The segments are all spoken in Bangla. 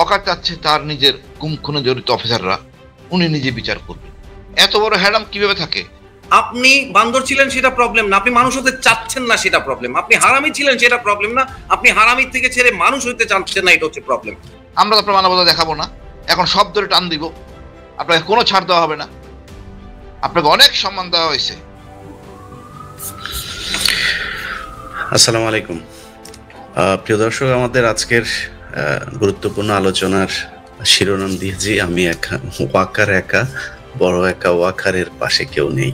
ওকার চাচ্ছে তার নিজের গুম খুনে জড়িত অফিসাররা উনি নিজে বিচার করবেন। এত বড় হ্যাডাম কিভাবে থাকে? আপনি বান্দর ছিলেন সেটা প্রবলেম না, আপনি মানুষ হতে চাচ্ছেন না সেটা প্রবলেম। আপনি হারামি ছিলেন সেটা প্রবলেম না, আপনি হারামি থেকে ছেড়ে মানুষ হতে চাচ্ছেন না, এটা হচ্ছে প্রবলেম। আমরা তো আপনার মানবতা দেখাবো না, এখন সব ধরে টান দিব, আপনাকে কোনো ছাড় দেওয়া হবে না। আপনাকে অনেক সম্মান দেওয়া হয়েছে। আসসালামু আলাইকুম প্রিয় দর্শক, আমাদের আজকের গুরুত্বপূর্ণ আলোচনার শিরোনাম দিয়েছি আমি একা, ওয়াকার একা, বড় একা, ওয়াকারের পাশে কেউ নেই।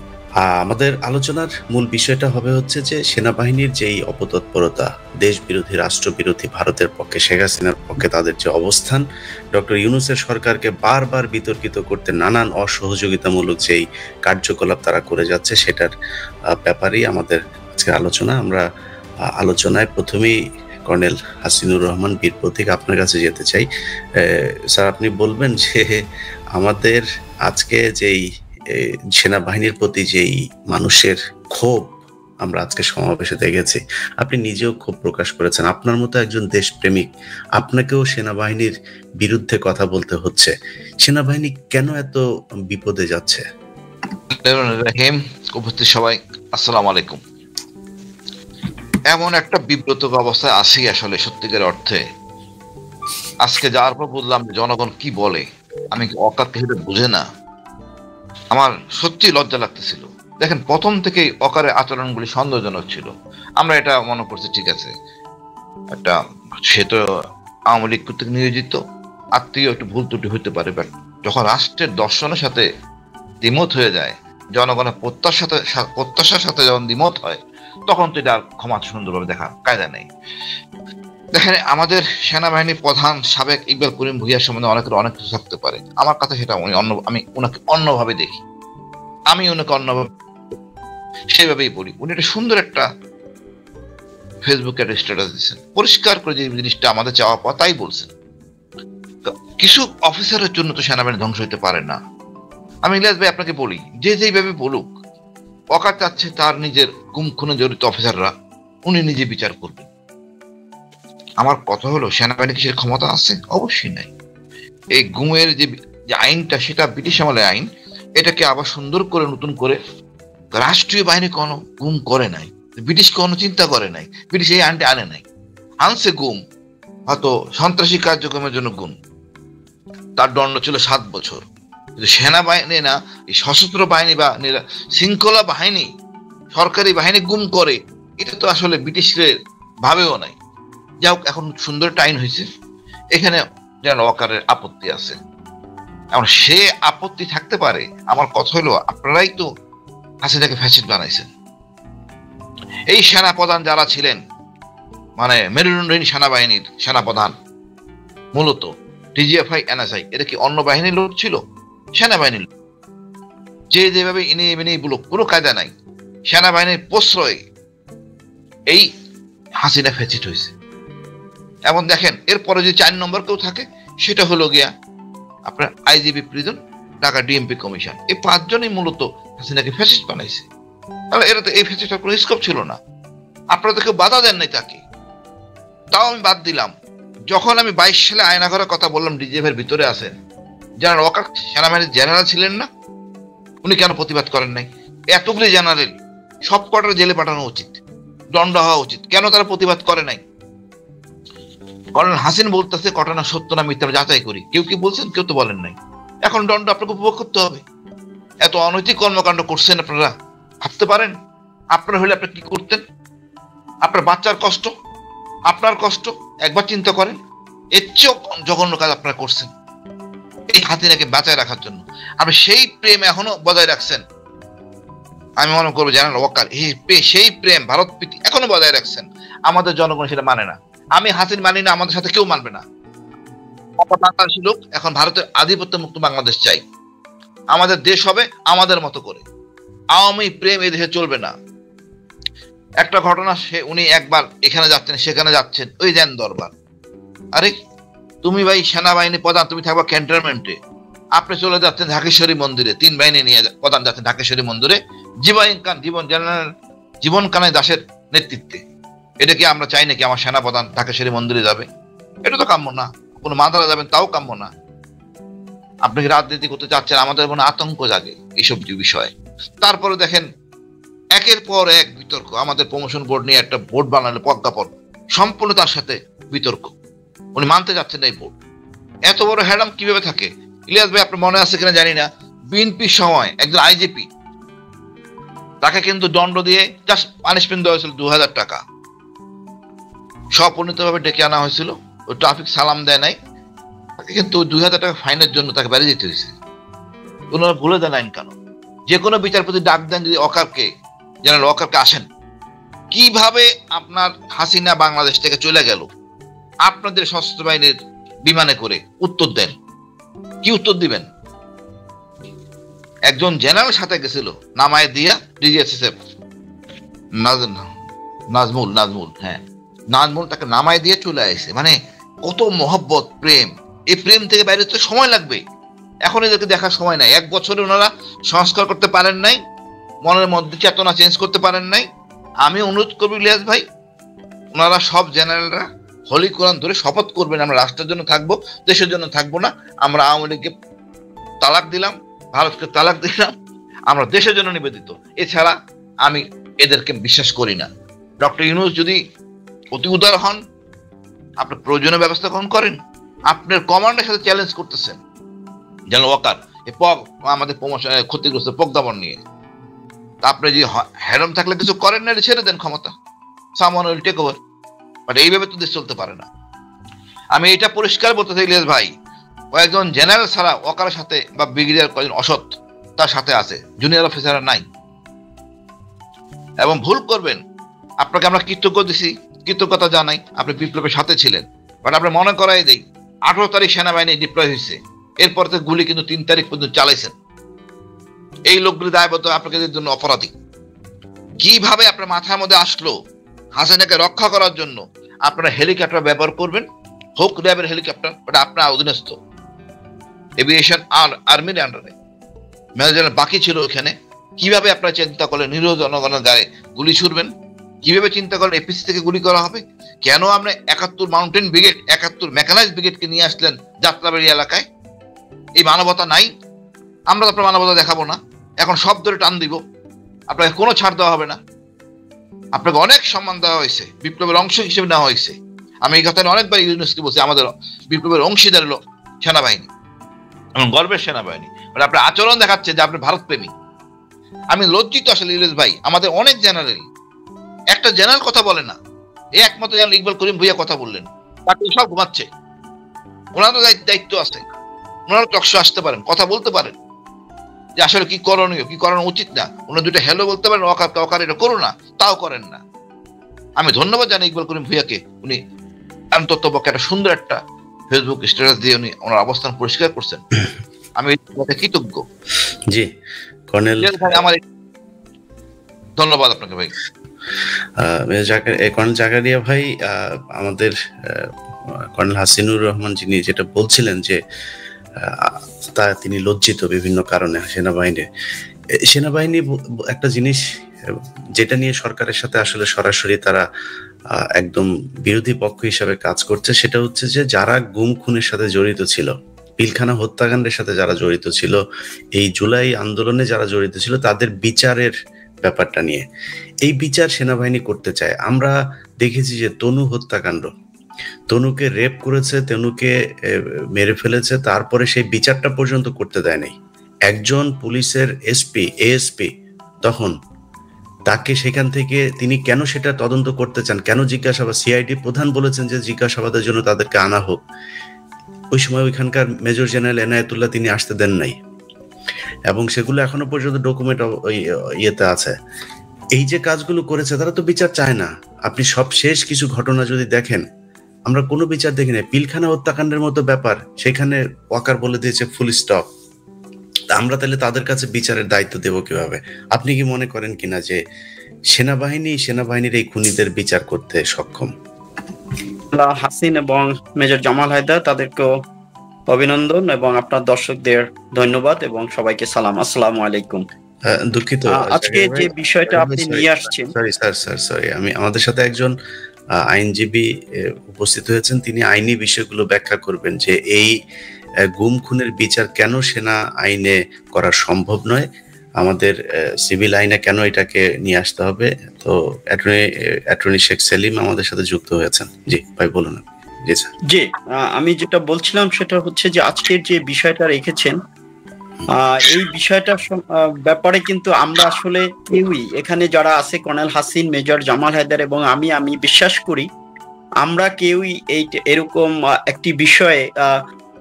আমাদের আলোচনার মূল বিষয়টা হবে হচ্ছে যে সেনাবাহিনীর যেই অপতৎপরতা, দেশ বিরোধী, রাষ্ট্রবিরোধী, ভারতের পক্ষে, শেখ হাসিনার পক্ষে তাদের যে অবস্থান, ডক্টর ইউনূসের সরকারকে বারবার বিতর্কিত করতে নানান অসহযোগিতামূলক যেই কার্যকলাপ তারা করে যাচ্ছে, সেটার ব্যাপারেই আমাদের আজকের আলোচনা। আমরা আলোচনায় প্রথমেই কর্নেল হাসিনুর রহমান বীর প্রতীক আপনার কাছে যেতে চাই। স্যার, আপনি বলবেন যে আমাদের আজকে যেই সেনাবাহিনীর প্রতি যেই মানুষের ক্ষোভ আমরা আজকে সমাবেশে দেখেছি, আপনি নিজেও ক্ষোভ প্রকাশ করেছেন। আপনার মতো একজন দেশপ্রেমিক, আপনাকেও সেনাবাহিনীর বিরুদ্ধে কথা বলতে হচ্ছে। সেনাবাহিনী কেন এত বিপদে যাচ্ছে? উপস্থিত সবাই আসসালামু আলাইকুম। এমন একটা বিব্রত অবস্থায় আছি আসলে সত্যিকার অর্থে। আজকে যাওয়ার পর বুঝলাম জনগণ কি বলে, আমি অকাতকে সেটা বুঝে না। আমার সত্যি লজ্জা লাগতেছিল। দেখেন, প্রথম থেকেই অকারের আচরণগুলি সন্দেহজনক ছিল। আমরা এটা মনে করছি ঠিক আছে, একটা সে তো আওয়ামী লীগ কর্তৃক নিয়োজিত, আত্মীয় একটু ভুল ত্রুটি হইতে পারে, বাট যখন রাষ্ট্রের দর্শনের সাথে দ্বিমত হয়ে যায়, জনগণের প্রত্যাশার সাথে যখন দ্বিমত হয়, তখন তো এটা আর ক্ষমা সুন্দরভাবে দেখা কায়দা নেই। দেখেন, আমাদের সেনাবাহিনীর প্রধান সাবেক ইকবাল করিম ভূঁইয়ার সম্বন্ধে অনেকের অনেক কিছু থাকতে পারে। আমার কাছে সেটা আমি ওনাকে অন্যভাবে দেখি, আমি ওনাকে অন্যভাবে সেভাবেই বলি। উনি একটা সুন্দর একটা ফেসবুকে একটা স্ট্যাটাস দিচ্ছেন, পরিষ্কার করে যে জিনিসটা আমাদের চাওয়া পাওয়া তাই বলছেন। কিছু অফিসারের জন্য তো সেনাবাহিনী ধ্বংস হইতে পারে না। আমি ইলিয়াস ভাই আপনাকে বলি, যে যেইভাবে বলুক, ওকার চাচ্ছে তার নিজের গুম খুনে জড়িত অফিসাররা উনি নিজে বিচার করবেন। আমার কথা হলো, সেনাবাহিনী কি সে ক্ষমতা আছে? অবশ্যই নাই। এই গুমের যে আইনটা, সেটা ব্রিটিশ আমলের আইন, এটাকে আবার সুন্দর করে নতুন করে রাষ্ট্রীয় বাহিনী কোনো গুম করে নাই, ব্রিটিশ কোনো চিন্তা করে নাই, ব্রিটিশ এই আইনটা আনে নাই। আনছে গুম, হয়তো সন্ত্রাসী কার্যক্রমের জন্য গুম, তার দণ্ড ছিল 7 বছর। কিন্তু সেনাবাহিনী না, এই সশস্ত্র বাহিনী বা শৃঙ্খলা বাহিনী, সরকারি বাহিনী গুম করে, এটা তো আসলে ব্রিটিশদের ভাবেও নাই। যাই হোক, এখন সুন্দর একটা আইন হয়েছে, এখানে যেন ওয়াকারের আপত্তি আছে। এখন সে আপত্তি থাকতে পারে। আমার কথা হলো, আপনারাই তো হাসিনাকে ফ্যাসিস্ট বানাইছেন। এই সেনাপ্রধান যারা ছিলেন, মানে মেরুদণ্ডহীন সেনাবাহিনীর সেনাপ্রধান, মূলত ডিজিএফআই, এনএসআই, এটা কি অন্য বাহিনীর লোক ছিল? সেনাবাহিনীর লোক। যে যেভাবে ইনি মিনি বলুক, কোনো কায়দা নাই। সেনাবাহিনীর প্রশ্রয় এই হাসিনা ফ্যাসিস্ট হয়েছে। এবং দেখেন, এরপরে যে 4 নম্বর কেউ থাকে, সেটা হলো গিয়া আপনার IGP prison, Dhaka DMP commission. এই 5 জনই মূলত হাসিনাকে ফ্যাসিস্ট বানাইছে। তাহলে এরা তো এই ফ্যাসিস্টের কোনো স্কোপ ছিল না। আপনারা তো কেউ বাধা দেন নাই তাকে, তাও আমি বাদ দিলাম। যখন আমি 22 সালে আয়নাঘরের কথা বললাম, ডিজিএফ এর ভিতরে আছেন জেনারেল ওয়াকার, সেনাবাহিনীর জেনারেল ছিলেন না, উনি কেন প্রতিবাদ করেন নাই? এতগুলি জেনারেল, সব কটার জেলে পাঠানো উচিত, দণ্ড হওয়া উচিত, কেন তারা প্রতিবাদ করে নাই? কর্নেল হাসিন বলতেছে ঘটনা সত্য না মিথ্যা যাচাই করি, কেউ কি বলছেন? কেউ তো বলেন নাই। এখন দণ্ড আপনাকে উপভোগ করতে হবে। এত অনৈতিক কর্মকাণ্ড করছেন আপনারা, ভাবতে পারেন আপনারা হলে আপনি কি করতেন? আপনার বাচ্চার কষ্ট, আপনার কষ্ট একবার চিন্তা করেন। এর চেয়েও জঘন্য কাজ আপনারা করছেন এই হাসিনাকে বাঁচায় রাখার জন্য। আপনি সেই প্রেম এখনো বজায় রাখছেন। আমি মনে করবো জেনারেল ওয়াকার সেই প্রেম, ভারত প্রীতি এখনো বজায় রাখছেন। আমাদের জনগণ সেটা মানে না। আমি হাসিন মানি না, আমাদের সাথে কেউ মানবে না। বাংলাদেশি লোক এখন ভারতের আধিপত্য মুক্ত বাংলাদেশ চাই। আমাদের দেশ হবে আমাদের মতো করে। আওয়ামী প্রেম এই দেশে চলবে না। একটা ঘটনা, উনি একবার এখানে যাচ্ছেন, সেখানে যাচ্ছেন, ওই দেন দরবার। আরে তুমি ভাই সেনাবাহিনী প্রধান, তুমি থাকবা ক্যান্টনমেন্টে, আপনি চলে যাচ্ছেন ঢাকেশ্বরী মন্দিরে, 3 বাহিনী নিয়ে প্রধান যাচ্ছেন ঢাকেশ্বরী মন্দিরে জীবন কানাই দাসের নেতৃত্বে। এটা কি আমরা চাই নাকি আমার সেনা প্রধান ঢাকেশ্বরী মন্দিরে যাবে? এটা তো কাম্য না। কোনো মাদারা যাবেন তাও কাম্য না। আপনি রাজনীতি করতে চাচ্ছেন, আমাদের মনে আতঙ্ক জাগে এইসব বিষয়ে। তারপরে দেখেন একের পর এক বিতর্ক, আমাদের প্রমোশন বোর্ড নিয়ে একটা বোর্ড বানালে প্রজ্ঞাপন, সম্পূর্ণ তার সাথে বিতর্ক, উনি মানতে যাচ্ছেন না এই বোর্ড। এত বড় হ্যাডাম কিভাবে থাকে? ইলিয়াস ভাই আপনার মনে আছে কিনা জানি না, বিএনপির সময় একজন আইজিপি, তাকে কিন্তু দণ্ড দিয়ে জাস্ট পানিশমেন্ট দেওয়া হয়েছিল 2000 টাকা, স্বপরিণতভাবে ডেকে আনা হয়েছিল, ওই ট্রাফিক সালাম দেয় নাই, তাকে কিন্তু 2000 টাকা ফাইনের জন্য তাকে বেরিয়ে যেতে হয়েছে। ওনারা ভুলে দেন আইন কানুন। যে কোনো বিচারপতি ডাক দেন যদি অকারকে, জেনারেল ওয়াকারকে আসেন, কিভাবে আপনার হাসিনা বাংলাদেশ থেকে চলে গেল আপনাদের সশস্ত্র বাহিনীর বিমানে করে, উত্তর দেন। কি উত্তর দিবেন? একজন জেনারেল সাথে গেছিল নামায় দিয়া ডিজিএসএসএফ নাজমুল, হ্যাঁ নাজমুল, তাকে নামায় দিয়ে চলে আসে। মানে কত মহব্বত, প্রেম। এই প্রেম থেকে বাইরে তো সময় লাগবে। এখন এদেরকে দেখার সময় নাই। 1 বছরে ওনারা সংস্কার করতে পারেন নাই, মনের মধ্যে চেতনা চেঞ্জ করতে পারেন নাই। আমি অনুরোধ করবো ইলিয়াস ভাই, ওনারা সব জেনারেলরা হলি কোরআন ধরে শপথ করবেন, আমরা রাষ্ট্রের জন্য থাকবো, দেশের জন্য থাকবো না। আমরা আওয়ামী লীগকে তালাক দিলাম, ভারতকে তালাক দিলাম, আমরা দেশের জন্য নিবেদিত। এছাড়া আমি এদেরকে বিশ্বাস করি না। ডক্টর ইউনূস যদি অতি উদার হন, আপনার প্রয়োজনীয় ব্যবস্থা গ্রহণ করেন। আপনার কমান্ডের সাথে চ্যালেঞ্জ করতেছেন জেনারেল ওয়াকার আমাদের ক্ষতিগ্রস্ত প্রজ্ঞাপন নিয়ে। তা আপনি যে হ্যারম থাকলে কিছু করেন না, ছেড়ে দেন ক্ষমতা, someone will take over. But এইভাবে তো দেশ চলতে পারে না। আমি এটা পরিষ্কার বলতে চাই ইলিয়াস ভাই, কয়েকজন জেনারেল ছাড়া ওয়াকারের সাথে বা ব্রিগেডিয়ার কয়েকজন অসৎ তার সাথে আছে, জুনিয়র অফিসাররা নাই। এবং ভুল করবেন, আপনাকে আমরা কৃতজ্ঞতা জানাই, আপনি বিপ্লবের সাথে ছিলেন। বাট আপনি মনে করাই দেই, 18 তারিখ সেনাবাহিনী ডিপ্লয় হয়েছে, এরপর থেকে গুলি কিন্তু 3 তারিখ পর্যন্ত চালাইছেন। এই লোকগুলি দায়বদ্ধ আপনাকে জন্য অপরাধী। কিভাবে আপনার মাথার মধ্যে আসলো হাসিনাকে রক্ষা করার জন্য আপনারা হেলিকপ্টার ব্যবহার করবেন, হোক র্যাবের হেলিকপ্টার, বাট আপনার অধীনস্থ এভিয়েশন আর্মির আন্ডারে মেজর বাকি ছিল ওখানে। কিভাবে আপনারা চিন্তা করলেন নিরীহ জনগণের গায়ে গুলি ছুড়বেন? কিভাবে চিন্তা করলেন এপিসি থেকে গুলি করা হবে? কেন আপনি 71 মাউন্টেন ব্রিগেড, 71 মেকানাইজ ব্রিগেডকে নিয়ে আসলেন যাত্রাবাড়ি এলাকায়? এই মানবতা নাই? আমরা তো আপনার মানবতা দেখাবো না, এখন সব ধরে টান দিব, আপনাকে কোনো ছাড় দেওয়া হবে না। আপনাকে অনেক সম্মান দেওয়া হয়েছে, বিপ্লবের অংশ হিসেবে নেওয়া হয়েছে। আমি এই কথা অনেকবার ইউনিভার্সিটি বলছি, আমাদের বিপ্লবের অংশীদার হলো সেনাবাহিনী এবং গর্বের সেনাবাহিনী। আপনার আচরণ দেখাচ্ছে যে আপনি ভারত প্রেমী। আমি লজ্জিত আসলে ইলিয়াস ভাই, আমাদের অনেক জেনারেল, একটা জেনারেল কথা বলে না। এই একমাত্র জেনারেল ইকবাল করিম ভুইয়া কথা বললেন, বাকি সব ঘুমাচ্ছে। ওনারও দায়িত্ব আছে, ওনারা টকশো আসতে পারেন, কথা বলতে পারেন যে আসলে কি করণীয়, কি করানো উচিত না। উনি দুটো হ্যালো বলতে পারেন, অকার এটা করো না, তাও করেন না। আমি ধন্যবাদ জানাই ইকবাল করিম ভুইয়াকে, উনি অন্ততপক্ষে একটা সুন্দর একটা ফেসবুক স্ট্যাটাস দিয়ে উনি ওনার অবস্থান পরিষ্কার করছেন। আমি কৃতজ্ঞ। জি কর্নেল ভাই, আমার ধন্যবাদ আপনাকে ভাই। কর্নেল জাকারিয়া ভাই, আমাদের কর্নেল হাসিনুর রহমান যিনি যেটা বলছিলেন যে তিনি লজ্জিত বিভিন্ন কারণে সেনাবাহিনী একটা জিনিস যেটা নিয়ে সরকারের সাথে আসলে সরাসরি তারা একদম বিরোধী পক্ষ হিসাবে কাজ করছে, সেটা হচ্ছে যে যারা গুম খুনের সাথে জড়িত ছিল, পিলখানা হত্যাকাণ্ডের সাথে যারা জড়িত ছিল, এই জুলাই আন্দোলনে যারা জড়িত ছিল, তাদের বিচারের ব্যাপারটা নিয়ে এই বিচার সেনাবাহিনী করতে চায়। আমরা দেখেছি যে তনু হত্যাকাণ্ড, তনুকে রেপ করেছে, তনুকে মেরে ফেলেছে, তারপরে সেই বিচারটা পর্যন্ত করতে দেয় নাই। একজন পুলিশের এএসপি তখন তাকে সেখান থেকে তিনি কেন সেটা তদন্ত করতে চান, কেন জিজ্ঞাসাবাদ, সিআইডি প্রধান বলেছেন যে জিজ্ঞাসাবাদের জন্য তাদেরকে আনা হোক। ওই সময় ওইখানকার মেজর জেনারেল এনায়েতুল্লাহ তিনি আসতে দেন নাই, এবং সেগুলো এখনো পর্যন্ত ডকুমেন্ট ইয়েতে আছে। এই যে কাজগুলো করেছে তারা তো বিচার চায় না। আপনি সব শেষ কিছু ঘটনা যদি দেখেন, আমরা কোনো বিচার দেখি না। পিলখানা হত্যাকাণ্ডের মতো ব্যাপার, সেখানে ওয়াকার বলে দিয়েছে ফুল স্টপ। আমরা তাহলে তাদের কাছে বিচারের দায়িত্ব দেব কিভাবে? আপনি কি মনে করেন কিনা যে সেনাবাহিনীর এই খুনিদের বিচার করতে সক্ষম? হাসিন এবং মেজর জামাল হায়দার, তাদেরকেও অভিনন্দন এবং আপনার দর্শকদের ধন্যবাদ এবং সবাইকে সালাম। আসসালামু আলাইকুম। দুঃখিত, আজকে যে বিষয়টা আপনি নিয়ে আসছেন, সরি আমি আমাদের সাথে একজন আইনজীবী উপস্থিত হয়েছেন, তিনি আইনি বিষয়গুলো ব্যাখ্যা করবেন যে এই গুম খুনের বিচার কেন সেনা আইনে করা সম্ভব নয়, আমাদের সিভিল আইনে কেন এটাকে নিয়ে আসতে হবে। তো অ্যাটর্নি শেখ সেলিম আমাদের সাথে যুক্ত হয়েছেন। জি ভাই বলুন। জি স্যার। জি, আমি যেটা বলছিলাম সেটা হচ্ছে যে আজকের যে বিষয়টা রেখেছেন, এই বিষয়টার ব্যাপারে কিন্তু আমরা আসলে কেউই এখানে যারা আছে, কর্নেল হাসিন, মেজর জামাল হায়দার এবং আমি বিশ্বাস করি আমরা কেউই এরকম একটি বিষয়ে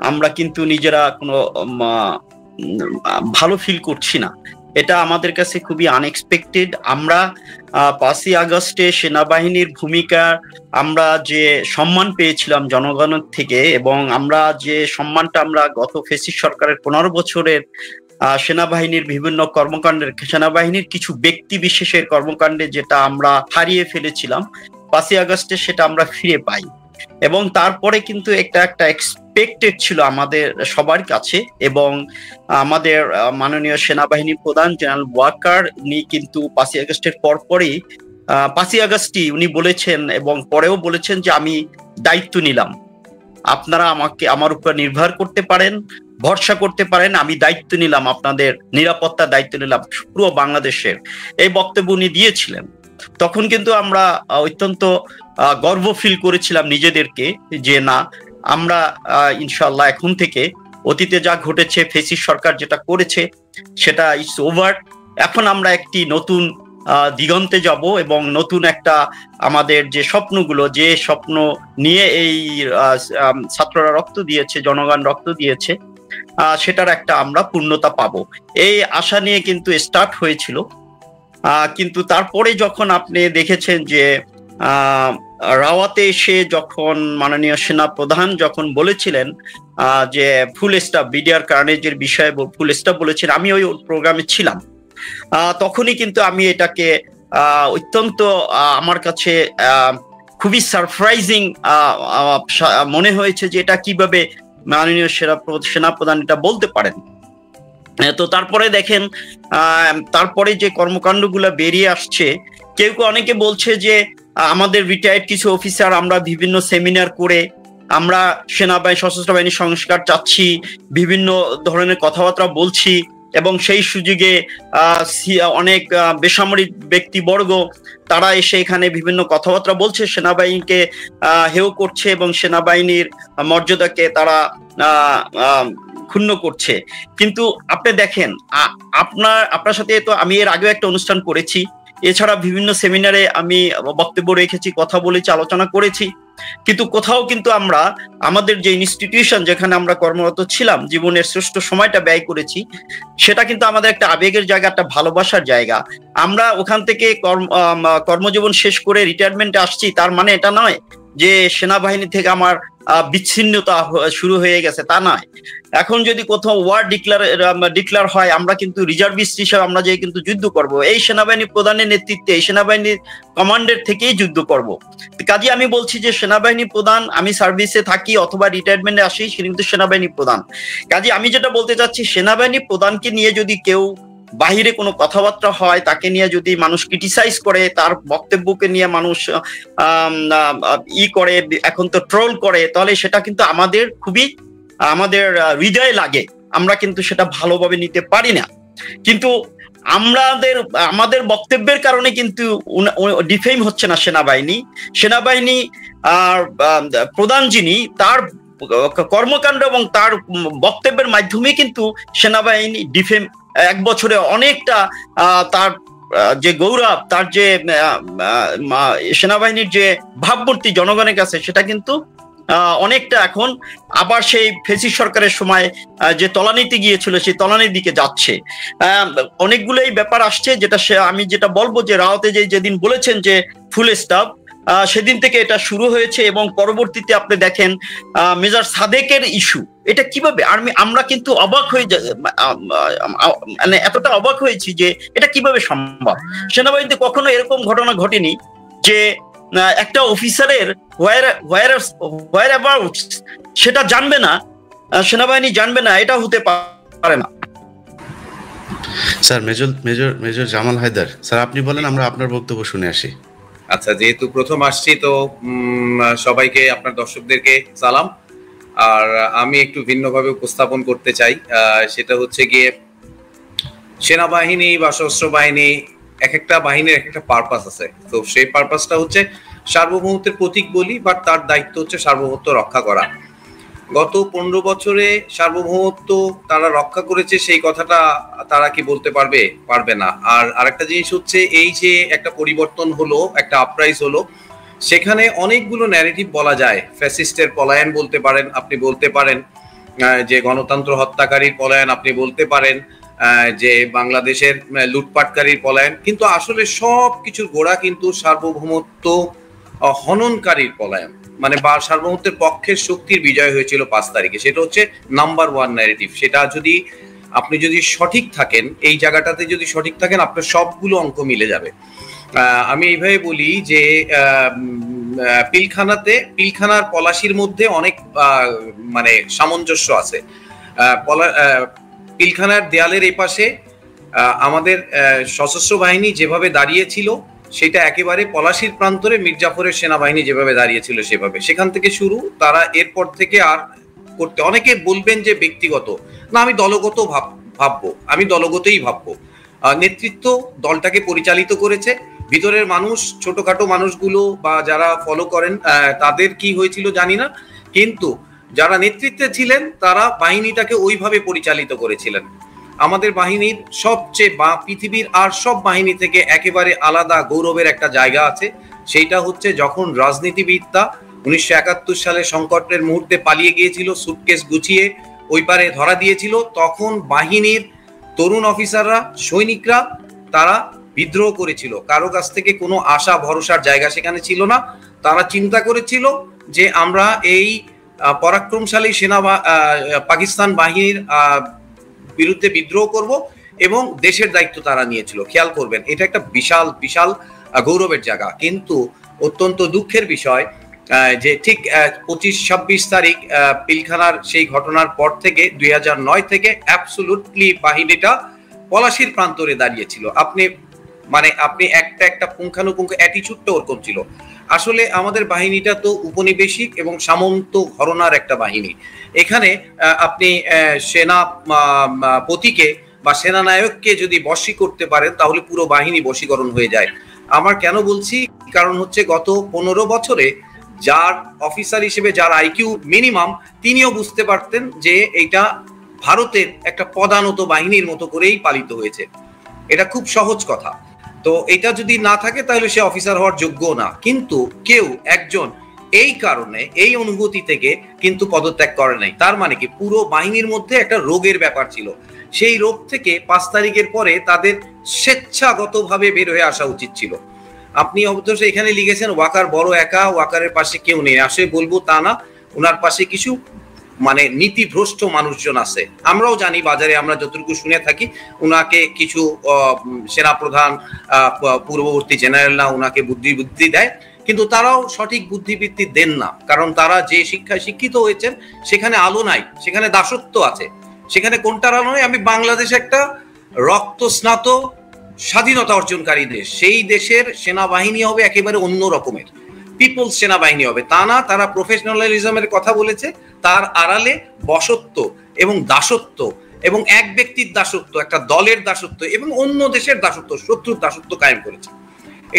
আমরা কিন্তু নিজেরা কোনো ভালো ফিল করছি না। এটা আমাদের কাছে খুবই আনএক্সপেক্টেড। আমরা 5ই আগস্টে সেনাবাহিনীর ভূমিকা, আমরা যে সম্মান পেয়েছিলাম জনগণের থেকে, এবং আমরা যে সম্মানটা আমরা গত ফ্যাসিস্ট সরকারের 15 বছরের সেনাবাহিনীর বিভিন্ন কর্মকাণ্ডের, সেনাবাহিনীর কিছু ব্যক্তি বিশেষের কর্মকাণ্ডে যেটা আমরা হারিয়ে ফেলেছিলাম, 5ই আগস্টে সেটা আমরা ফিরে পাই। এবং তারপরে কিন্তু একটা এক্সপেক্টেড ছিল আমাদের সবার কাছে, এবং আমাদের মাননীয় সেনাবাহিনী প্রধান জেনারেল ওয়াকার উনি কিন্তু 5ই আগস্টের পরপরই 5ই আগস্টই উনি বলেছেন এবং পরেও বলেছেন যে আমি দায়িত্ব নিলাম, আপনারা আমার উপর নির্ভর করতে পারেন, ভরসা করতে পারেন, আমি দায়িত্ব নিলাম, আপনাদের নিরাপত্তার দায়িত্ব নিলাম পুরো বাংলাদেশের। এই বক্তব্য উনি দিয়েছিলেন। তখন কিন্তু আমরা অত্যন্ত গর্ব ফিল করেছিলাম নিজেদেরকে যে না, আমরা ইনশাআল্লাহ এখন থেকে অতীতে যা ঘটেছে, ফ্যাসিস্ট সরকার যেটা করেছে সেটা ইটস ওভার। এখন আমরা একটি নতুন দিগন্তে যাব এবং নতুন একটা আমাদের যে স্বপ্নগুলো, যে স্বপ্ন নিয়ে এই ছাত্ররা রক্ত দিয়েছে, জনগণ রক্ত দিয়েছে, সেটার একটা আমরা পূর্ণতা পাবো, এই আশা নিয়ে কিন্তু স্টার্ট হয়েছিল। কিন্তু তারপরে যখন আপনি দেখেছেন যে রাওয়াতে এসে যখন মাননীয় সেনা প্রধান যখন বলেছিলেন যে ফুল স্টাফ, বিডিআর কার্নেজের বিষয়ে ফুল স্টাফ বলেছেন, আমি ওই প্রোগ্রামে ছিলাম, তখনই কিন্তু আমি এটাকে অত্যন্ত আমার কাছে খুবই সারপ্রাইজিং মনে হয়েছে যে এটা কিভাবে মাননীয় সেনাপ্রধান এটা বলতে পারেন। তো তারপরে দেখেন তারপরে যে কর্মকাণ্ডগুলো বেরিয়ে আসছে, কেউ অনেকে বলছে যে আমাদের রিটায়ার্ড কিছু অফিসার আমরা বিভিন্ন সেমিনার করে আমরা সেনাবাহিনী, সশস্ত্র বাহিনী সংস্কার চাচ্ছি, বিভিন্ন ধরনের কথাবার্তা বলছি, এবং সেই সুযোগে অনেক বেসামরিক ব্যক্তিবর্গ তারা এসে এখানে বিভিন্ন কথাবার্তা বলছে, সেনাবাহিনীকে হেয় করছে এবং সেনাবাহিনীর মর্যাদাকে তারা ক্ষুণ্ণ করছে। কিন্তু আপনি দেখেন, আপনার সাথে তো আমি এর আগেও একটা অনুষ্ঠান করেছি, এছাড়া বিভিন্ন সেমিনারে আমি বক্তব্য রেখেছি, কথা বলেছি, আলোচনা করেছি, কিন্তু কোথাও কিন্তু আমরা আমাদের যে ইনস্টিটিউশন যেখানে আমরা কর্মরত ছিলাম, জীবনের শ্রেষ্ঠ সময়টা ব্যয় করেছি, সেটা কিন্তু আমাদের একটা আবেগের জায়গা, একটা ভালোবাসার জায়গা। আমরা ওখান থেকে কর্মজীবন শেষ করে রিটায়ারমেন্টে আসছি, তার মানে এটা নয় যে সেনাবাহিনী থেকে আমার বিচ্ছিন্নতা শুরু হয়ে গেছে, তা নয়। এখন যদি কোথাও ওয়ার ডিক্লার হয়, আমরা কিন্তু রিজার্ভিস্ট হিসেবে আমরা যে কিন্তু যুদ্ধ করব, এই সেনাবাহিনী প্রধানের নেতৃত্বে, এই সেনাবাহিনীর কমান্ডের থেকেই যুদ্ধ করব। কাজে আমি বলছি যে সেনাবাহিনী প্রধান, আমি সার্ভিসে থাকি অথবা রিটায়ারমেন্টে আসি, সে কিন্তু সেনাবাহিনী প্রধান। কাজে আমি যেটা বলতে চাচ্ছি, সেনাবাহিনী প্রধানকে নিয়ে যদি কেউ বাহিরে কোনো কথাবার্তা হয়, তাকে নিয়ে যদি মানুষ ক্রিটিসাইজ করে, তার বক্তব্যকে নিয়ে মানুষ করে, এখন তো ট্রোল করে, তাহলে সেটা কিন্তু আমাদের খুবই আমাদের হৃদয়ে লাগে, আমরা কিন্তু সেটা ভালোভাবে নিতে পারি না। কিন্তু আমাদের বক্তব্যের কারণে কিন্তু ডিফেম হচ্ছে না সেনাবাহিনী প্রধান যিনি, তার কর্মকাণ্ড এবং তার বক্তব্যের মাধ্যমে কিন্তু সেনাবাহিনী ডিফেম, এক বছরে অনেকটা তার যে গৌরব, তার যে সেনাবাহিনীর যে ভাবমূর্তি জনগণের কাছে, সেটা কিন্তু অনেকটা এখন আবার সেই ফ্যাসিস্ট সরকারের সময় যে তলানিতে গিয়েছিল, সেই তলানির দিকে যাচ্ছে। অনেকগুলোই ব্যাপার আসছে, যেটা আমি যেটা বলবো যে রাওয়াতে যেদিন বলেছেন যে ফুল স্টাফ, সেদিন থেকে এটা শুরু হয়েছে, এবং পরবর্তীতে আপনি দেখেন মেজর সাদেকের ইস্যু, এটা কিভাবে আমরা কিন্তু অবাক হয়ে মানে এতটা অবাক হয়েছি যে এটা কিভাবে সম্ভব। সেনাবাহিনীতে কখনো এরকম ঘটনা ঘটেনি যে একটা অফিসারের হোয়ার অ্যাবাউট সেটা জানবে না, সেনাবাহিনী জানবে না, এটা হতে পারে না। Sir major Jamal Haider sir, আপনি বলেন, আমরা আপনার বক্তব্য শুনে আসি। আচ্ছা, যেহেতু প্রথম আসছি তো সবাইকে, আপনার দর্শকদেরকে সালাম। আর আমি একটু ভিন্নভাবে উপস্থাপন করতে চাই, সেটা হচ্ছে গিয়ে সেনাবাহিনী বা সশস্ত্র বাহিনী, এক একটা বাহিনীর এক একটা পারপাস আছে। তো সেই পারপাসটা হচ্ছে সার্বভৌমত্বের প্রতীক বলি, বাট তার দায়িত্ব হচ্ছে সার্বভৌমত্ব রক্ষা করা। গত 15 বছরে সার্বভৌমত্ব তারা রক্ষা করেছে, সেই কথাটা তারা কি বলতে পারবে? পারবে না। আর আরেকটা জিনিস হচ্ছে, এই যে একটা পরিবর্তন হলো, একটা আপরাইজ হলো, সেখানে অনেকগুলো ন্যারেটিভ বলা যায়। ফ্যাসিস্টের পলায়ন বলতে পারেন, আপনি বলতে পারেন যে গণতন্ত্র হত্যাকারীর পলায়ন, আপনি বলতে পারেন যে বাংলাদেশের লুটপাটকারীর পলায়ন, কিন্তু আসলে সব কিছুর গোড়া কিন্তু সার্বভৌমত্ব হননকারীর পলায়ন, মানে বা সার্বভৌমত্বের পক্ষের শক্তির বিজয় হয়েছিল 5 তারিখে। সেটা হচ্ছে নাম্বার 1 ন্যারেটিভ। সেটা যদি আপনি যদি সঠিক থাকেন, এই জায়গাটাতে যদি সঠিক থাকেন, আপনার সবগুলো অঙ্ক মিলে যাবে। আমি এইভাবে বলি যে পিলখানার পলাশির মধ্যে অনেক মানে সামঞ্জস্য আছে। পিলখানার দেয়ালের এপাশে আমাদের সশস্ত্র বাহিনী যেভাবে দাঁড়িয়েছিল, সেটা একেবারে পলাশির প্রান্তরে মির্জাফরের সেনাবাহিনী যেভাবে দাঁড়িয়েছিল সেভাবে। সেখান থেকে শুরু, তারা এরপর থেকে আর করতে, অনেকে বলবেন যে ব্যক্তিগত, না আমি দলগত ভাববো, আমি দলগতই ভাববো। নেতৃত্ব দলটাকে পরিচালিত করেছে, ভিতরের মানুষ, ছোটখাটো মানুষগুলো বা যারা ফলো করেন তাদের কি হয়েছিল জানি না, কিন্তু যারা নেতৃত্বে ছিলেন তারা বাহিনীটাকে ওইভাবে পরিচালিত করেছিলেন। আমাদের বাহিনীর সবচেয়ে বা পৃথিবীর আর সব বাহিনী থেকে একেবারে আলাদা গৌরবের একটা জায়গা আছে, সেইটা হচ্ছে যখন রাজনীতিবিদরা 1971 সালে সংকটের মুহূর্তে পালিয়ে গিয়েছিল, সুটকেস গুছিয়ে ওই পারে ধরা দিয়েছিল, তখন বাহিনীর তরুণ অফিসাররা, সৈনিকরা, তারা বিদ্রোহ করেছিল। কারো কাছ থেকে কোনো আশা ভরসার জায়গা সেখানে ছিল না। তারা চিন্তা করেছিল যে আমরা এই পরাক্রমশালী পাকিস্তান বাহিনীর বিরুদ্ধে বিদ্রোহ করব, এবং দেশের দায়িত্ব তারা নিয়েছিল। খেয়াল করবেন, এটা একটা বিশাল বিশাল গৌরবের জায়গা। কিন্তু অত্যন্ত দুঃখের বিষয় যে ঠিক 25-26 তারিখ পিলখানার সেই ঘটনার পর থেকে 2009 থেকে অ্যাবসলুটলি বাহিনীটা পলাশির প্রান্তরে দাঁড়িয়েছিল। আপনি একটা পুঙ্খানুপুঙ্খ অ্যাটিচিউডটা ওরকম ছিল। আসলে আমাদের বাহিনীটা তো উপনিবেশিক এবং সামন্ত ঘরানার একটা বাহিনী। এখানে আপনি সেনাপতিকে বা সেনানায়ককে যদি বশী করতে পারেন, তাহলে পুরো বাহিনী বশীকরণ হয়ে যায়। আমার কেন বলছি, কারণ হচ্ছে গত 15 বছরে যার অফিসার হিসেবে যার আইকিউ মিনিমাম, তিনিও বুঝতে পারতেন যে এটা ভারতের একটা পদানত বাহিনীর মতো করেই পালিত হয়েছে। এটা খুব সহজ কথা। তো এটা যদি না থাকে তাহলে সে অফিসার হওয়ার যোগ্য না। কিন্তু কেউ একজন এই কারণে, এই অনুভূতি থেকে কিন্তু পদত্যাগ করে নাই। তার মানে কি, পুরো বাহিনীর মধ্যে একটা রোগের ব্যাপার ছিল। সেই রোগ থেকে 5 তারিখের পরে তাদের স্বেচ্ছাগতভাবে বের হয়ে আসা উচিত ছিল। আপনি অবশ্য এখানে লিখেছেন ওয়াকার বড় একা, ওয়াকারের পাশে কেউ নেই। আসলে বলবো তা না, ওনার পাশে কিছু মানে নীতিভ্রষ্ট মানুষজন আছে। আমরাও জানি, বাজারে আমরা যতটুকু শুনে থাকি, উনাকে কিছু সেনাপ্রধান, পূর্ববর্তী জেনারেলরা উনাকে বুদ্ধি দেয়, কিন্তু তারাও সঠিক বুদ্ধিবৃত্তি দেন না। কারণ তারা যে শিক্ষায় শিক্ষিত হয়েছেন, সেখানে আলো নাই, সেখানে দাসত্ব আছে। সেখানে কোনটার আলো নাই? আমি বাংলাদেশ একটা রক্ত স্নাত স্বাধীনতা অর্জনকারী দেশ, সেই দেশের সেনাবাহিনী হবে একেবারে অন্য রকমের, পিপলস সেনাবাহিনী হবে। তা না, তারা প্রফেশনালিজমের কথা বলেছে, তার আড়ালে বশত্ব এবং দাসত্ব এবং এক ব্যক্তির দাসত্ব, একটা দলের দাসত্ব এবং অন্য দেশের দাসত্ব, শত্রুর দাসত্ব কায়েম করেছে।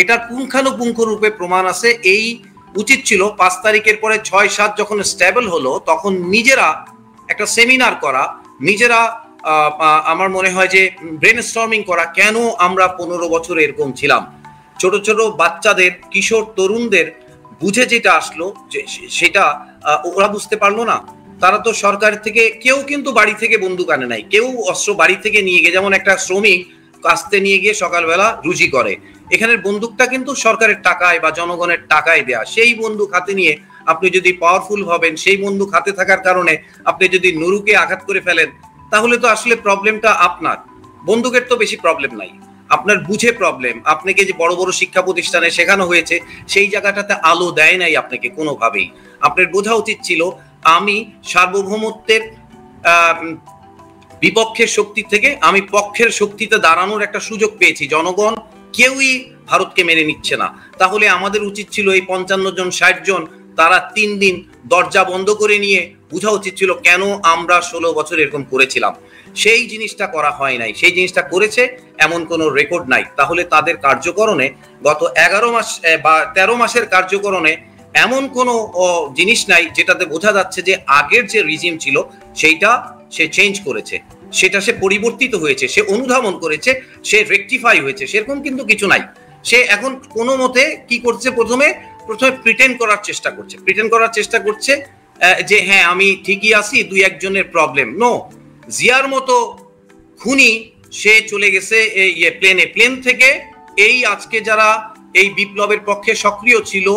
এটার পুঙ্খানুপুঙ্খ রূপে প্রমাণ আছে। এই উচিত ছিল 5 তারিখের পরে 6-7 যখন স্টেবল হলো, তখন নিজেরা একটা সেমিনার করা, নিজেরা আমার মনে হয় যে ব্রেনস্টর্মিং করা, কেন আমরা 15 বছর এরকম ছিলাম। ছোট ছোট বাচ্চাদের, কিশোর তরুণদের বুঝে যেটা আসলো, সেটা ওরা বুঝতে পারলো না। তারা তো সরকার থেকে, কেউ কিন্তু বাড়ি থেকে বন্দুক আনে নাই, কেউ অস্ত্র বাড়ি থেকে নিয়ে গিয়ে, যেমন একটা শ্রমিক কাস্তে নিয়ে গিয়ে সকালবেলা রুজি করে, এখানের বন্দুকটা কিন্তু সরকারের টাকায় বা জনগণের টাকায় দেয়া। সেই বন্দুক হাতে নিয়ে আপনি যদি পাওয়ারফুল হবেন, সেই বন্দুক হাতে থাকার কারণে আপনি যদি নুরুকে আঘাত করে ফেলেন, তাহলে তো আসলে প্রবলেমটা আপনার, বন্দুকের তো বেশি প্রবলেম নাই, আপনার বুঝে প্রবলেম। আপনাকে যে বড় বড় শিক্ষা প্রতিষ্ঠানে শেখানো হয়েছে, সেই জায়গাটাতে আলো দেয় নাই আপনাকে কোনোভাবেই। আপনার বোঝা উচিত ছিল, আমি সার্বভৌমত্বের বিপক্ষের শক্তি থেকে আমি পক্ষের শক্তিতে দাঁড়ানোর একটা সুযোগ পেয়েছি। জনগণ কেউই ভারতকে মেনে নিচ্ছে না, তাহলে আমাদের উচিত ছিল এই 55 জন 60 জন তারা 3 দিন দরজা বন্ধ করে নিয়ে বোঝা উচিত ছিল কেন আমরা 16 বছর এরকম করেছিলাম। সেই জিনিসটা করা হয় নাই, সেই জিনিসটা করেছে এমন কোনো রেকর্ড নাই। তাহলে তাদের কার্যকরণে গত 11 মাস বা 13 মাসের কার্যকরণে এমন কোনো জিনিস নাই যেটাতে বোঝা যাচ্ছে যে আগের যে রিজিম ছিল সেইটা সে চেঞ্জ করেছে, সেটা সে পরিবর্তিত হয়েছে, সে অনুধাবন করেছে, সে রেকটিফাই হয়েছে, সেরকম কিন্তু কিছু নাই। সে এখন কোনো মতে কি করছে, প্রথমে প্রিটেন্ড করার চেষ্টা করছে যে হ্যাঁ আমি ঠিকই আছি, 2-1 জনের প্রবলেম। নো, জিয়ার মতো খুনি সে চলে গেছে প্লেন থেকে। এই আজকে যারা এই বিপ্লবের পক্ষে সক্রিয় ছিল,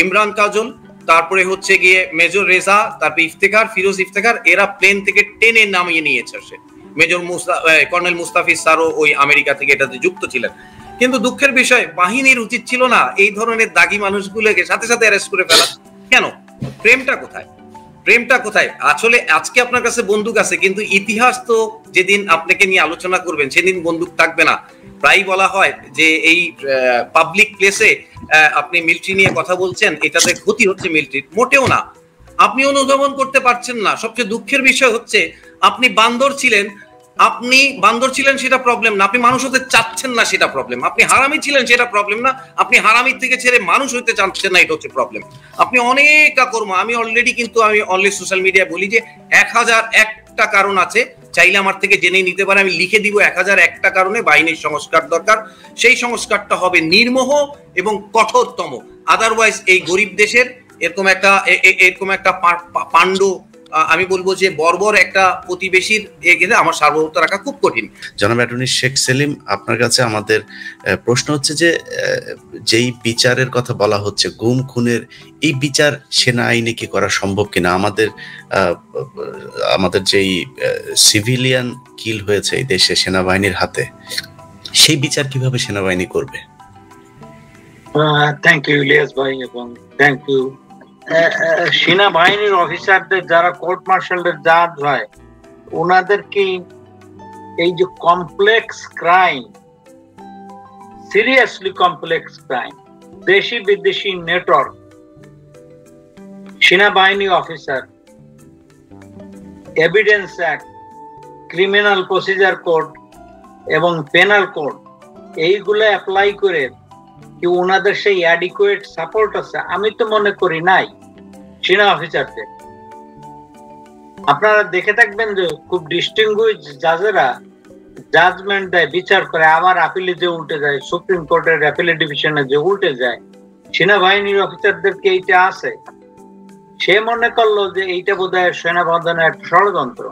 ইমরান কাজল, তারপরে হচ্ছে গিয়ে মেজর রেজা, তারপরে ইফতেখার, ফিরোজ ইফতেখার, এরা প্লেন থেকে টেনে নামিয়ে নিয়েছে। সে মেজর কর্নেল মুস্তাফিজ স্যারও ওই আমেরিকা থেকে এটাতে যুক্ত ছিলেন। কিন্তু দুঃখের বিষয়, বাহিনীর উচিত ছিল না এই ধরনের দাগী মানুষগুলোকে সাথে সাথে অ্যারেস্ট করে ফেলা। কেন? প্রেমটা কোথায়? আসলে আজকে আপনার কাছে বন্দুক আছে, কিন্তু ইতিহাস তো যেদিন আপনাকে নিয়ে আলোচনা করবেন সেদিন বন্দুক থাকবে না। প্রায় বলা হয় যে এই পাবলিক প্লেসে আপনি মিলিটারি নিয়ে কথা বলছেন, এটাতে ক্ষতি হচ্ছে মিলিটারির। মোটেও না, আপনি অনুধাবন করতে পারছেন না। সবচেয়ে দুঃখের বিষয় হচ্ছে আপনি বান্দর ছিলেন সেটা প্রবলেম না, আপনি মানুষ হতে চাচ্ছেন না সেটা প্রবলেম। আপনি হারামি ছিলেন সেটা প্রবলেম না, আপনি হারামির থেকে ছেড়ে মানুষ হইতে চাচ্ছেন না, এটা হচ্ছে প্রবলেম। আপনি অনেক কর্ম, আমি অলরেডি সোশ্যাল মিডিয়ায় বলি যে 1001টা কারণ আছে, চাইলে আমার থেকে জেনে নিতে পারে, আমি লিখে দিব 1001টা কারণে বাহিনীর সংস্কার দরকার। সেই সংস্কারটা হবে নির্মোহ এবং কঠোরতম। আদারওয়াইজ এই গরিব দেশের এরকম একটা পাণ্ড, আমি বলবো যে বর্বর একটা প্রতিবেশীর এখানে আমার সার্বভৌমত্ব রাখা খুব কঠিন। জনাব অ্যাটর্নি শেখ সেলিম, আপনার কাছে আমাদের প্রশ্ন হচ্ছে যে যেই বিচারের কথা বলা হচ্ছে গুম খুনের, এই বিচার সেনা আইনে কি করা সম্ভব কিনা? আমাদের যেই সিভিলিয়ান কিল হয়েছে এই দেশে সেনাবাহিনীর হাতে, সেই বিচার কিভাবে সেনাবাহিনী করবে? থ্যাংক ইউ ইলিয়াস ভাই, এবং থ্যাংক ইউ। সেনাবাহিনীর অফিসারদের যারা কোর্ট মার্শালের জাজ হয়, ওনাদেরকে এই যে complex crime, seriously complex crime, দেশি বিদেশি নেটওয়ার্ক, সেনাবাহিনী officer, evidence act, criminal procedure code এবং পেনাল কোড, এইগুলো অ্যাপ্লাই করে কি ওনাদের সেই অ্যাডিকুয়েট সাপোর্ট আছে? আমি তো মনে করি নাই সেনা অফিসারদের। আপনারা দেখে থাকবেন যে খুব ডিস্টিংগুইশ জাজেরা জাজমেন্ট দেয়, বিচার করে, আবার আপিলে যে উল্টে যায়, সুপ্রিম কোর্টের অ্যাপিলেট ডিভিশনে যে উল্টে যায়। সেনাবাহিনীর অফিসারদেরকে এইটা আছে, সে মনে করলো যে এইটা বোধহয় সেনাবাহিনীর একটা ষড়যন্ত্র,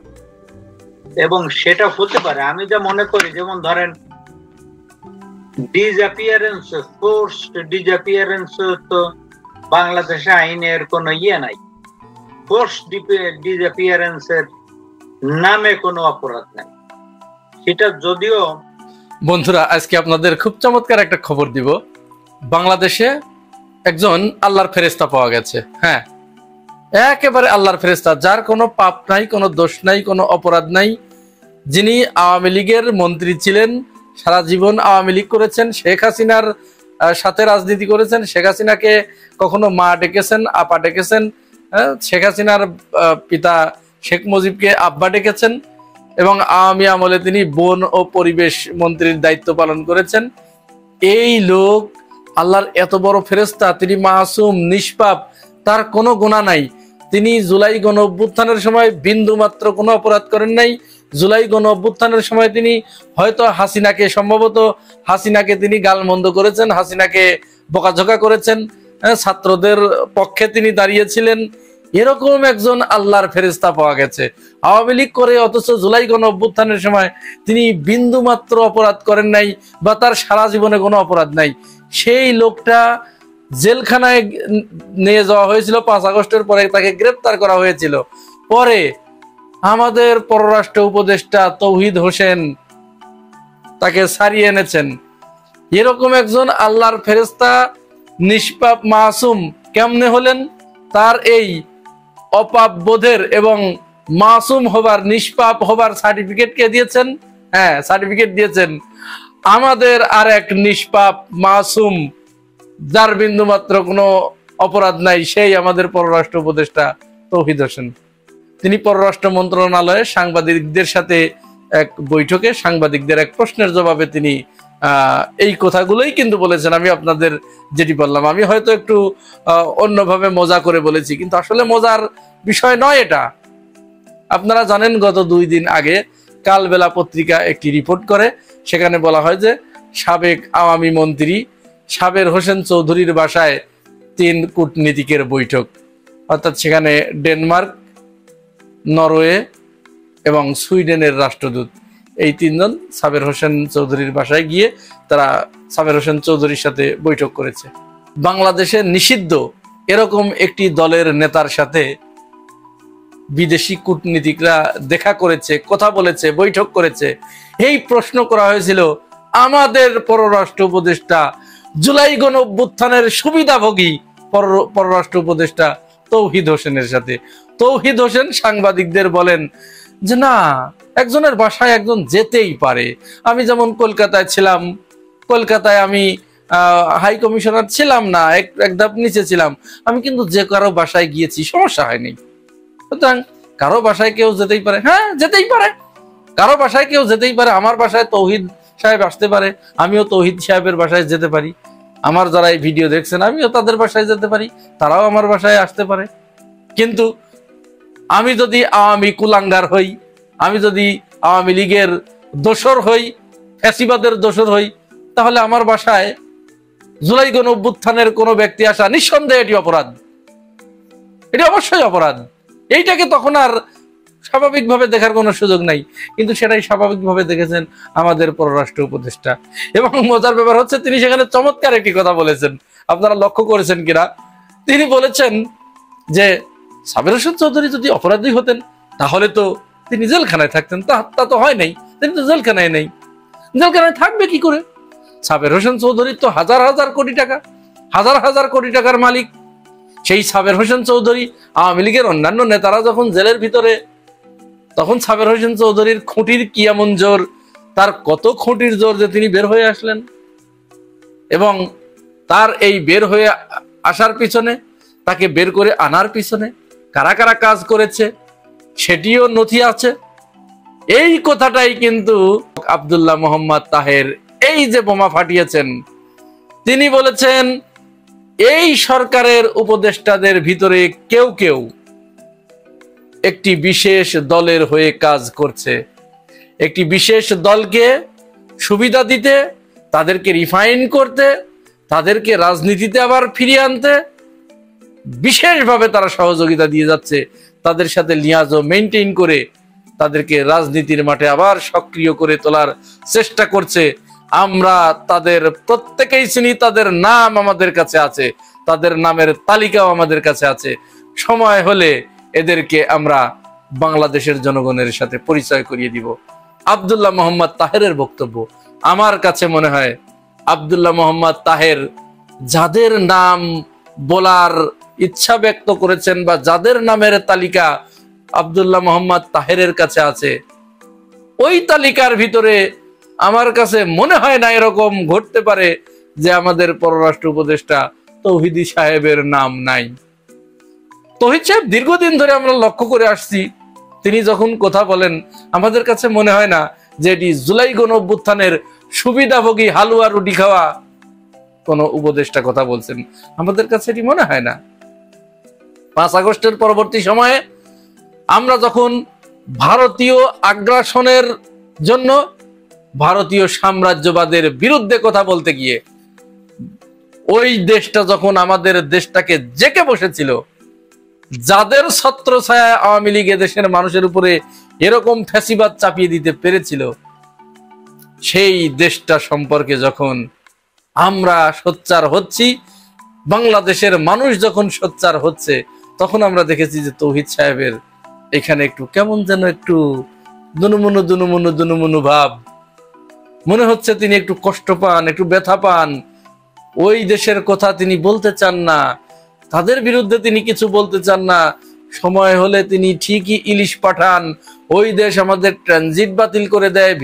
এবং সেটা হতে পারে। আমি যা মনে করি, যেমন ধরেন ডিসঅ্যাপিয়ারেন্স, ফোর্সড ডিসঅ্যাপিয়ারেন্স তো বাংলাদেশে আইনের কোনো নাই। ফোর্সড ডিসঅ্যাপিয়ারেন্সের নামে কোনো অপরাধ নাই, সেটা যদিও। বন্ধুরা, আজকে আপনাদের খুব চমৎকার একটা খবর দিব। বাংলাদেশে একজন আল্লাহর ফেরেশতা পাওয়া গেছে। হ্যাঁ, একেবারে আল্লাহর ফেরেশতা, যার কোনো পাপ নাই, কোনো দোষ নাই, কোনো অপরাধ নাই, যিনি আওয়ামী লীগের মন্ত্রী ছিলেন, সারা জীবন আওয়ামী লীগ করেছেন, শেখ হাসিনার সাথে রাজনীতি করেছেন, শেখ হাসিনাকে কখনো মা ডেকেছেন, আপা ডেকেছেন, শেখ হাসিনার পিতা শেখ মুজিবকে আব্বা ডেকেছেন, এবং আওয়ামী আমলে তিনি বন ও পরিবেশ মন্ত্রীর দায়িত্ব পালন করেছেন। এই লোক আল্লাহর এত বড় ফেরেশতা, তিনি মাসুম, নিষ্পাপ, তার কোনো গুনাহ নাই। তিনি জুলাই গণ অভ্যুত্থানের সময় বিন্দু মাত্র কোনো অপরাধ করেন নাই। জুলাই গণ অভ্যুত্থানের সময় তিনি হয়তো সম্ভবত হাসিনাকে তিনি গালমন্দ করেছেন, হাসিনাকে বকাঝকা করেছেন, ছাত্রদের পক্ষে তিনি দাঁড়িয়েছিলেন। এরকম একজন আল্লাহর ফেরেশতা পাওয়া গেছে আওয়ামী লীগ করে, অথচ জুলাই গণ অভ্যুত্থানের সময় তিনি বিন্দু মাত্র অপরাধ করেন নাই, বা তার সারা জীবনে কোনো অপরাধ নাই। সেই লোকটা জেলখানায় নিয়ে যাওয়া হয়েছিল 5 আগস্টের পরে, তাকে গ্রেপ্তার করা হয়েছিল। পরে আমাদের পররাষ্ট্র উপদেষ্টা তৌহিদ হোসেন তাকে ছাড়িয়ে এনেছেন। এরকম একজন আল্লাহর ফেরেশতা নিষ্পাপ মাসুম কেমনে হলেন? তার এই অপাপ বোধের এবং মাসুম হবার, নিষ্পাপ হবার সার্টিফিকেট কে দিয়েছেন? হ্যাঁ, সার্টিফিকেট দিয়েছেন আমাদের আর এক নিষ্পাপ মাসুম, যার বিন্দু মাত্র কোনো অপরাধ নাই, সেই আমাদের পররাষ্ট্র উপদেষ্টা তৌহিদ হোসেন। তিনি পররাষ্ট্র মন্ত্রণালয়ে সাংবাদিকদের সাথে এক বৈঠকে সাংবাদিকদের এক প্রশ্নের জবাবে তিনি এই কথাগুলোই কিন্তু বলেছেন। আমি আপনাদের যেটি বললাম, আমি হয়তো একটু অন্যভাবে মজা করে বলেছি, কিন্তু আসলে মজার বিষয় নয় এটা। আপনারা জানেন গত 2 দিন আগে কালবেলা পত্রিকা একটি রিপোর্ট করে, সেখানে বলা হয় যে সাবেক আওয়ামী মন্ত্রী সাবের হোসেন চৌধুরীর বাসায় 3 কূটনীতিকের বৈঠক, অর্থাৎ সেখানে ডেনমার্ক, নরওয়ে এবং সুইডেনের রাষ্ট্রদূত, এই 3 জন সাবের হোসেন চৌধুরীর বাসায় গিয়ে তারা সাবের হোসেন চৌধুরীর সাথে বৈঠক করেছে। বাংলাদেশে নিষিদ্ধ এরকম একটি দলের নেতার সাথে বিদেশি কূটনীতিকরা দেখা করেছে, কথা বলেছে, বৈঠক করেছে। এই প্রশ্ন করা হয়েছিল আমাদের পররাষ্ট্র উপদেষ্টা জুলাই গণঅভ্যুত্থানের সুবিধাভোগী পররাষ্ট্র উপদেষ্টা তৌহিদ হোসেনের সাথে। তৌহিদ হোসেন সাংবাদিকদের বলেন যে না, একজনের বাসায় একজন যেতেই পারে। আমি যেমন কলকাতায় ছিলাম, কলকাতায় আমি হাই কমিশনার ছিলাম না, এক ধাপ নিচে ছিলাম, আমি কিন্তু যে কারো বাসায় গিয়েছি, সমস্যা হয়নি। সুতরাং কারো বাসায় কেউ যেতেই পারে, হ্যাঁ যেতেই পারে, কারো বাসায় কেউ যেতেই পারে। আমার বাসায় তৌহিদ সাহেব আসতে পারে, আমিও তৌহিদ সাহেবের বাসায় যেতে পারি। আমার যারা এই ভিডিও দেখছেন, আমিও তাদের বাসায় যেতে পারি, তারাও আমার বাসায় আসতে পারে। কিন্তু আমি যদি আওয়ামী কুলাঙ্গার হই, আমি যদি আওয়ামী লীগের দোসর হই, ফ্যাসিবাদের দোসর হই, তাহলে আমার বাসায় জুলাই গণঅভ্যুত্থানের কোনো ব্যক্তি আসা নিঃসন্দেহে এটি অপরাধ, এটি অবশ্যই অপরাধ। এইটাকে তখন আর স্বাভাবিকভাবে দেখার কোনো সুযোগ নাই, কিন্তু সেটাই স্বাভাবিকভাবে দেখেছেন আমাদের পররাষ্ট্র উপদেষ্টা। এবং মজার ব্যাপার হচ্ছে, তিনি সেখানে চমৎকার একটি কথা বলেছেন, আপনারা লক্ষ্য করেছেন কিনা। তিনি বলেছেন যে সাবের হোসেন চৌধুরী যদি অপরাধী হতেন তাহলে তো তিনি জেলখানায় থাকতেন, তা তো হয় নাই, তিনি তো জেলখানায় নেই। জেলখানায় থাকবে কি করে? সাবের হোসেন চৌধুরী তো হাজার হাজার কোটি টাকা, হাজার হাজার কোটি টাকার মালিক। সেই সাবের হোসেন চৌধুরী, আওয়ামী লীগের অন্যান্য নেতারা যখন জেলের ভিতরে, তখন সাবের হোসেন চৌধুরীর খুঁটির কি এমন জোর, তার কত খুঁটির জোর যে তিনি বের হয়ে আসলেন। এবং তার এই বের হয়ে আসার পিছনে, তাকে বের করে আনার পিছনে কারা কারা কাজ করেছে সেটিও নথি আছে। এই কথাটাই কিন্তু আব্দুল্লাহ মোহাম্মদ তাহের, এই যে বোমা ফাটিয়েছেন, তিনি বলেছেন এই সরকারের উপদেষ্টাদের ভিতরে কেউ কেউ একটি বিশেষ দলের হয়ে কাজ করছে, একটি বিশেষ দলকে সুবিধা দিতে, তাদেরকে রিফাইন করতে, তাদেরকে রাজনীতিতে আবার ফিরিয়ে আনতে বিশেষভাবে তারা সহযোগিতা দিয়ে যাচ্ছে, তাদের সাথে লিয়াজও মেনটেইন করে তাদেরকে রাজনীতির মাঠে আবার সক্রিয় করে তোলার চেষ্টা করছে। আমরা তাদের প্রত্যেকেই চিনি, তাদের নাম আমাদের কাছে আছে, তাদের নামের তালিকাও আমাদের কাছে আছে। সময় হলে এদেরকে আমরা বাংলাদেশের জনগণের সাথে পরিচয় করিয়ে দিব। আব্দুল্লাহ মোহাম্মদ তাহেরের বক্তব্য, আমার কাছে মনে হয় আব্দুল্লাহ মোহাম্মদ তাহের যাদের নাম বলার ইচ্ছা ব্যক্ত করেছেন বা যাদের নামের তালিকা আব্দুল্লাহ মোহাম্মদ তাহেরের কাছে আছে, ওই তালিকার ভিতরে আমার কাছে মনে হয় না এরকম ঘটতে পারে যে আমাদের পররাষ্ট্র উপদেষ্টা তৌহিদি সাহেবের নাম নাই। তৌহিদ সাহেব দীর্ঘদিন ধরে আমরা লক্ষ্য করে আসছি, তিনি যখন কথা বলেন আমাদের কাছে মনে হয় না যে এটি জুলাই গণঅভ্যুত্থানের সুবিধাভোগী হালুয়া রুটি খাওয়া কোন উপদেষ্টা কথা বলছেন, আমাদের কাছে এটি মনে হয় না। 5 আগস্টের পরবর্তী সময়ে আমরা যখন ভারতীয় আগ্রাসনের জন্য, ভারতীয় সাম্রাজ্যবাদের বিরুদ্ধে কথা বলতে গিয়ে ওই দেশটা যখন আমাদের দেশটাকে জেকে বসেছিল, যাদের ছত্রছায়ায় আওয়ামী লীগ দেশের মানুষের উপরে এরকম ফ্যাসিবাদ চাপিয়ে দিতে পেরেছিল, সেই দেশটা সম্পর্কে যখন আমরা সোচ্চার হচ্ছি, বাংলাদেশের মানুষ যখন সোচ্চার হচ্ছে, তখন আমরা দেখেছি যে তৌহিদ সাহেবের এখানে একটু কেমন যেন একটু দুনুমুনু দুনুমুনু দুনুমুনু ভাব, মনে হচ্ছে তিনি একটু কষ্ট পান, একটু ব্যথা পান। ওই দেশের কথা তিনি বলতে চান না, তাদের বিরুদ্ধে তিনি কিছু বলতে চান না। সময় হলে তিনি ঠিকই ইলিশ পাঠান, ওই দেশ আমাদের ট্রানজিট বাতিল করে দেয়।